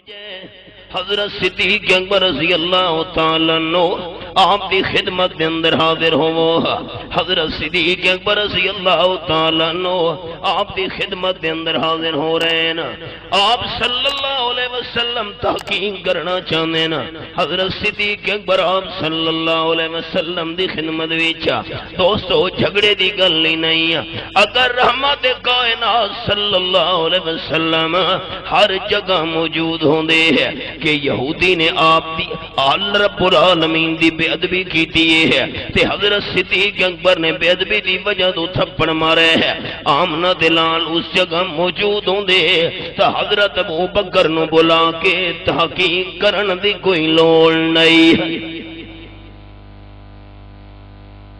حضرت صدیق اکبر رضی اللہ تعالی عنہ آپ دی خدمت دے اندر حاضر ہو. حضرت صدیق اکبر رضی اللہ تعالی عنہ آپ دی خدمت دے اندر حاضر ہو رہے ہیں. آپ صلی اللہ علیہ وسلم تحقیق کرنا چاہتے ہیں. حضرت صدیق اکبر آپ صلی اللہ علیہ وسلم دی خدمت وچ دوستو جھگڑے دی گل ہی نہیں. اگر رحمت کائنات صلی اللہ علیہ وسلم ہر جگہ موجود ہوندے ہیں کہ یہودی نے آپ دی اللہ رب العالمین دی بے ادبی کیتی ہے تے حضرت صدیق اکبر نے بے ادبی دی وجہ تو تھپڑ مارے ہے. آمنہ دلال اس جگہ موجود ہوندے تا حضرت ابو بکر نو بلا کے تحقیق کرن دی کوئی لوڑ نہیں.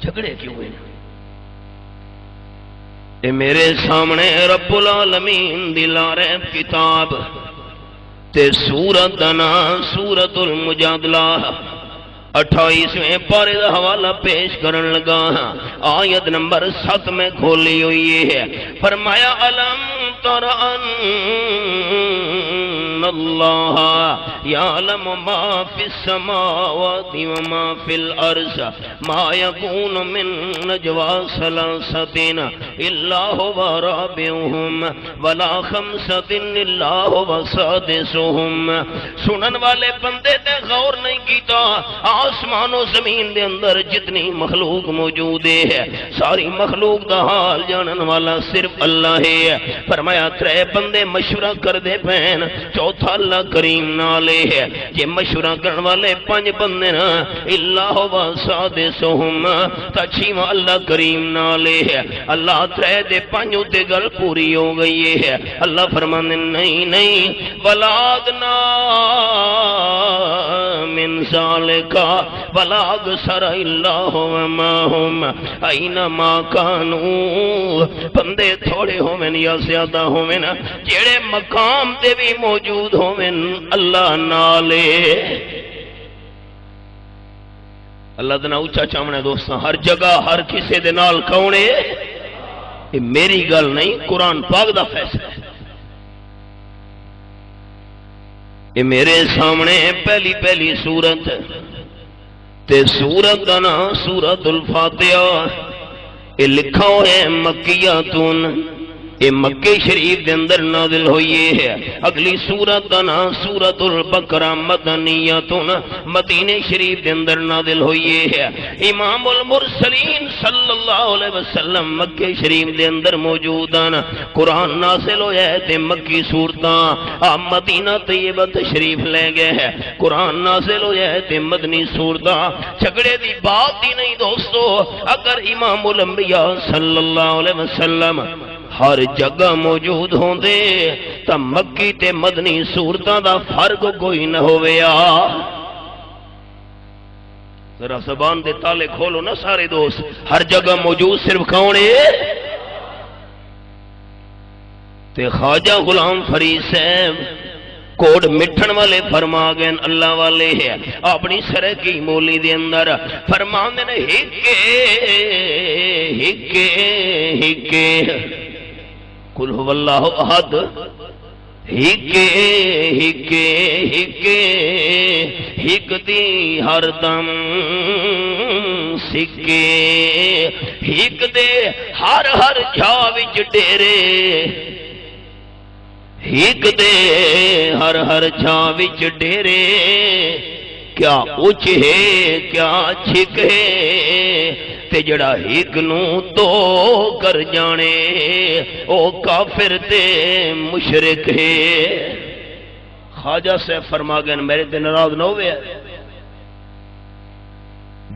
جھگڑے کیوں ہوئے؟ اے میرے سامنے رب العالمین دی لاریب کتاب تے سورت دنا سورت المجادلہ 28ویں پارے دا حوالہ پیش کرن لگا. آیت نمبر 7 میں کھولی ہوئی ہے. فرمایا علم تر ان اللہ یعلم ما فی السماوات وما فی الارض ما یکون من نجوا ثلاثۃ الا هو رابعهم ولا خمسۃ الا هو سادسهم. سنن والے بندے تے غور نہیں کیتا. آسمان و زمین دے اندر جتنی مخلوق موجود ہے ساری مخلوق دا حال جانن والا صرف اللہ ہے. فرمایا ترے بندے مشورہ کر دے پین چوتھا اللہ کریم نالے ہے. یہ مشورہ کرن والے 5 بندے نا اللہ و سادسہم تا 6واں اللہ کریم نالے ہے. اللہ ترے دے 5 تے گل پوری ہو گئی ہے. اللہ فرمانے نہیں ولادنا من ذالکا ولا اکثر اللہ وما ہم اینما کانوا. بندے تھوڑے ہوویں یا زیادہ ہوویں جڑے مقام تے بھی موجود ہوویں اللہ نالے. اللہ دا نام اونچا چاونا دوستاں ہر جگہ ہر کسے دے نال کون ہے؟ یہ میری گل نہیں قرآن پاک دا فیصلہ ہے. یہ میرے سامنے پہلی سورت تے سورت دا نام سورت الفاتحہ. یہ لکھا ہوئے مکیاتون. یہ مکہ شریف دے اندر نازل ہوئی ہے. اگلی سورت دا نام سورت البقرہ مدنیاتون مدینہ شریف دے اندر نازل ہوئی ہے. امام المرسلین صلی اللہ علیہ وسلم مکہ شریف دے اندر موجود ہیں. قرآن نازل ہویا ہے تے مکی سورتاں آپ مدینہ طیبہ تشریف لے گئے ہیں. قرآن نازل ہویا ہے تے مدنی سورتاں. جھگڑے دی بات ہی نہیں دوستو. اگر امام الانبیاء صلی اللہ علیہ وسلم ہر جگہ موجود ہوں دے تا مکی تے مدنی صورتاں دا فرق کوئی نہ ہویا. ذرا زبان دے تالے کھولو نا سارے دوست. ہر جگہ موجود صرف کون ہے؟ تے خواجہ غلام فرید صاحب کوٹ مٹھن والے فرما گئے اللہ والے ہیں اپنی سرکی مولی دے اندر فرما دے ہکے قل هو اللہ احد ہک دی ہر دم سکے ہک دے ہر جھا وچ ڈیرے ہک دے ہر جھا وچ ڈیرے کیا اچ ہے کیا چھک ہے تے جڑا ہک نو تو کر جانے او کافر تے مشرک ہے. خواجہ سے فرما گئے میرے تے ناراض نہ ہوئے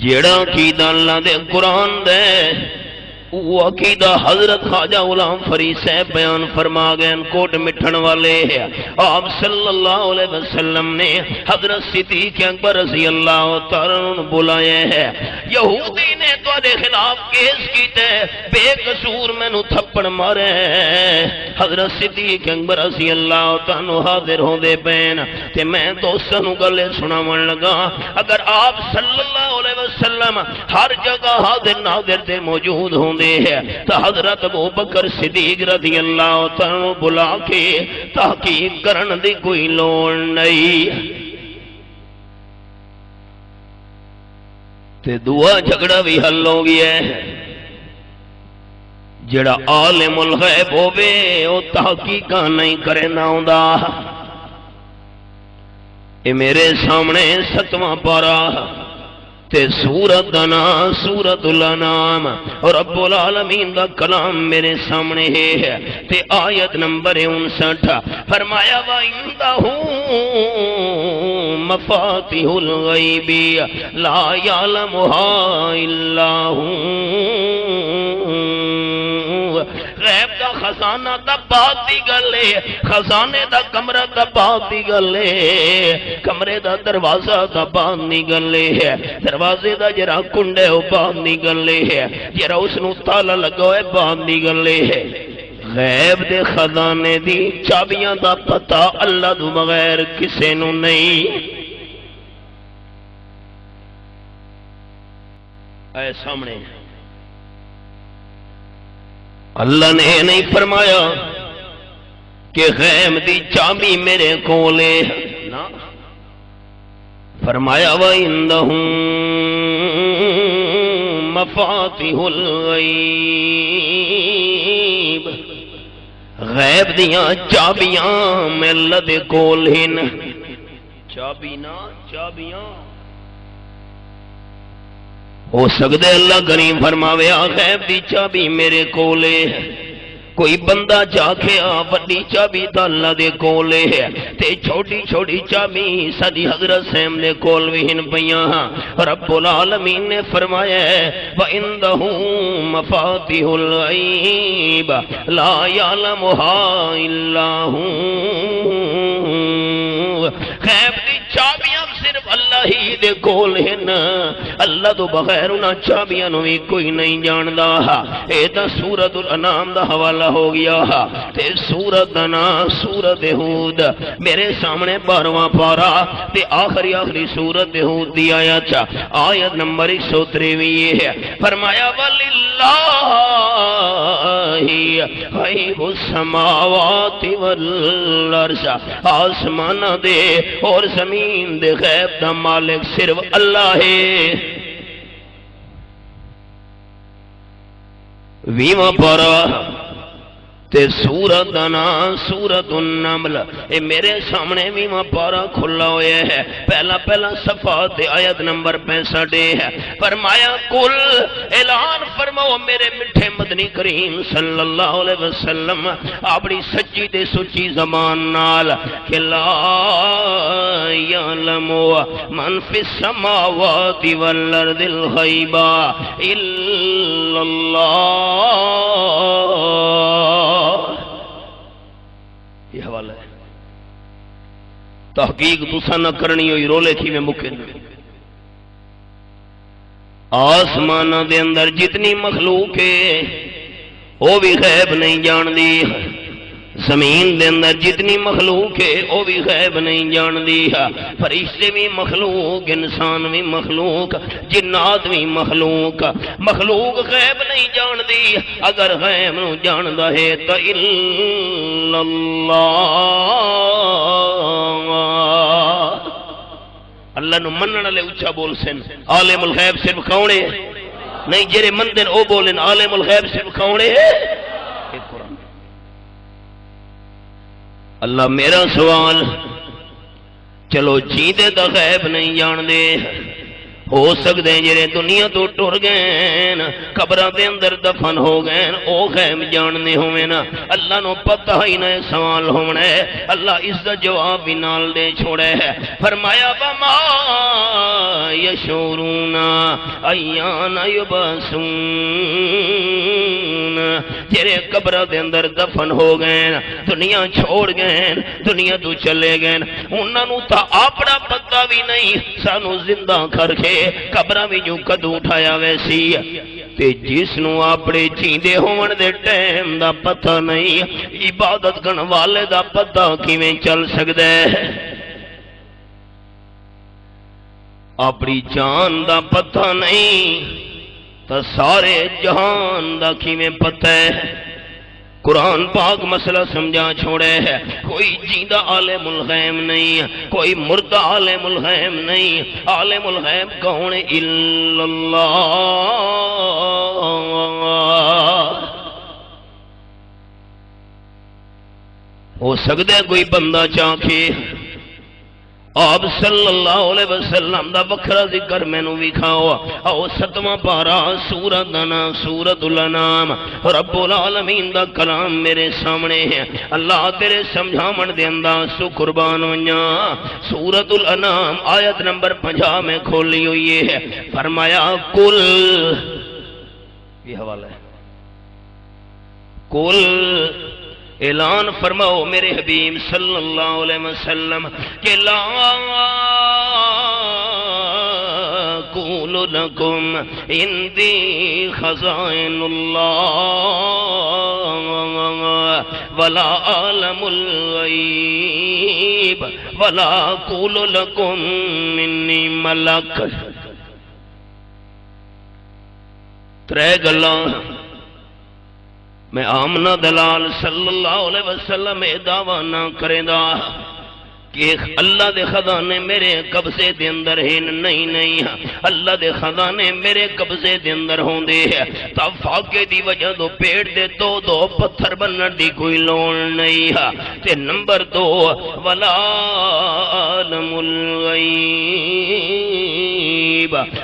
جیڑا عقیدہ اللہ دے قرآن دے وہ عقیدہ حضرت خواجہ غلام فرید صاحب بیان فرما گئے کوٹ مٹھن والے ہیں. آپ صلی اللہ علیہ وسلم نے حضرت صدیق اکبر رضی اللہ تعالیٰ عنہ بلائے ہیں. یہودی نے تو دے خلاف کیس کیتے بے قصور میں نو تھپڑ مارے. حضرت صدیق اکبر رضی اللہ تعالیٰ حاضر ہوں دے بین تے میں دوستانو گلے سناون لگا. اگر آپ صلی اللہ علیہ وسلم ہر جگہ حاضر ناظر دے موجود ہوں دے تو حضرت ابو بکر صدیق رضی اللہ تعالی بلا کے تحقیق کرن دی کوئی لوڑ نہیں تے دعا جھگڑا بھی حل ہو گیا ہے جڑا عالم الغیب ہووے او تحقیق نہیں کرنا ہوندا اے میرے سامنے 7واں پارا تے سورت دا نام سورت الانام اور رب العالمین دا کلام میرے سامنے ہے تے آیت نمبر 59 فرمایا وَإِنْدَهُ مَفَاتِحُ الْغَيْبِ لَا يَعْلَمُهَا إِلَّا هُوَ غیب دا خزانہ دا بات دی گلے خزانے دا کمرہ دا بات دی گلے کمرے دا دروازہ دا بات دی گلے دروازے دا جرا کنڈے ہو بات دی گلے جرا اس نو تالا لگو ہے بات دی گلے غیب دے خزانے دی چابیاں دا پتہ اللہ دو بغیر کسے نو نہیں اے سامنے اللہ نے نہیں فرمایا کہ غیب دی چابی میرے کولے نا فرمایا وَإِنَّهُ مَفَاتِحُ الْغَيْبِ غیب دیاں چابیاں میں اللہ دے کول ہن چابی نا چابیاں ہو سکتے اللہ کریم فرماوے غیب دی چابی میرے کولے کوئی بندہ چاکھے وڈی چابی تا اللہ دے کولے تے چھوٹی چھوٹی چابی سادی حضرت سیم دے کول بھی ہن پیاں رب العالمین نے فرمایا وَإِنْدَهُ مَفَاتِحُ الْغَيْبِ لَا يَعْلَمُهَا إِلَّا هُوَ غیب دی چابیاں صرف اللہ ہی دے کول ہن اللہ تو بغیر انہاں چابیاں نو بھی کوئی نہیں جاندا اے تا سورۃ الانام دا حوالہ ہو گیا تے سورۃ دا نام سورۃ ہود میرے سامنے 12واں پارا تے آخری سورۃ ہود دی آیت نمبر 153 ہے فرمایا وَلِلَّهِ غیب السماوات والارض آسمان دے اور زمین دے غیب دا مالک صرف اللہ ہے 20واں پارا تے سورت دا نام سورت النمل اے میرے سامنے 20واں پارا کھلا ہوئے ہے پہلا صفحہ تے آیت نمبر 65 ہے فرمایا کل اعلان فرماؤ میرے مٹھے مدنی کریم صلی اللہ علیہ وسلم اپنی سچی تے سچی زبان نال کہ لا یعلم من فی السماوات والارض الغیب الا اللہ یہ حوالہ ہے تحقیق تسا نہ کرنی ہوئی رولے تھی میں مکن آسمانہ دے اندر جتنی مخلوق ہے وہ بھی غیب نہیں جان دی زمین دے اندر جتنی مخلوق ہے وہ بھی غیب نہیں جان دی فرشتے بھی مخلوق انسان بھی مخلوق جنات بھی مخلوق غیب نہیں جان دی اگر غیب نو جاندا ہے تو الا اللہ نو منن والے اونچا بول سن عالم الغیب صرف کون ہے نہیں جڑے مندن او بولن عالم الغیب صرف کون ہے قرآن اللہ میرا سوال چلو جیندے دا غیب نہیں جان دے ہو سکتے ہیں جڑے دنیا تو ٹر گئے قبراں دے اندر دفن ہو گئے او غیب جاننے ہوئے نا اللہ نو پتہ ہی نہ سوال ہونا ہے اللہ اس دا جواب بھی نال دے چھوڑے ہے فرمایا وما یشعرون ایان یبعثون جڑے قبراں دے اندر دفن ہو گئے دنیا چھوڑ گئے دنیا تو چلے گئے انہاں نو تا اپنا پتہ بھی نہیں سانو زندہ کر کے قبرہ بھی جو کدو اٹھایا ویسی تے جس نو اپنے جیندے ہون دے ٹائم دا پتہ نہیں عبادت کرن والے دا پتہ کیویں چل سکدا ہے اپنی جان دا پتہ نہیں تو سارے جہان دا کیویں پتہ ہے قرآن پاک مسئلہ سمجھا چھوڑے ہے کوئی جیندہ عالم الغیب نہیں کوئی مردہ عالم الغیب نہیں عالم الغیب کون الا اللہ ہو سکتا ہے کوئی بندہ چاہے آپ صلی اللہ علیہ وسلم دا وکھرا ذکر مینوں وکھاؤ او 7واں پارا سورۃ سورۃ الانام رب العالمین دا کلام میرے سامنے ہے اللہ تیرے سمجھاون دے انداز تو قربان ہویاں سورۃ الانام آیت نمبر 50 میں کھولی ہوئی ہے فرمایا کل یہ حوالہ ہے کل اعلان فرماؤ میرے حبیب صلی اللہ علیہ وسلم کہ لا اقول لکم عندی خزائن اللہ ولا اعلم الغیب ولا اقول لکم منی ملک ترے گلاں میں آمنہ دلال صلی اللہ علیہ وسلم دعویٰ نہ کریں دا کہ اللہ دے خزانے میرے قبضے دے اندر ہیں نہیں اللہ دے خزانے میرے قبضے دے اندر ہوں دے تا فاقے دی وجہ دو پیڑ دے دو پتھر بنن دی کوئی لوڑ نہیں تے نمبر 2 ولا عالم الغیب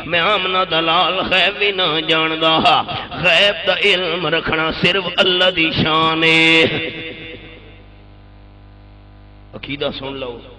میں آمنہ دلال غیب بھی نہ جاندہ غیب دا علم رکھنا صرف اللہ دی شان ہے عقیدہ سن لو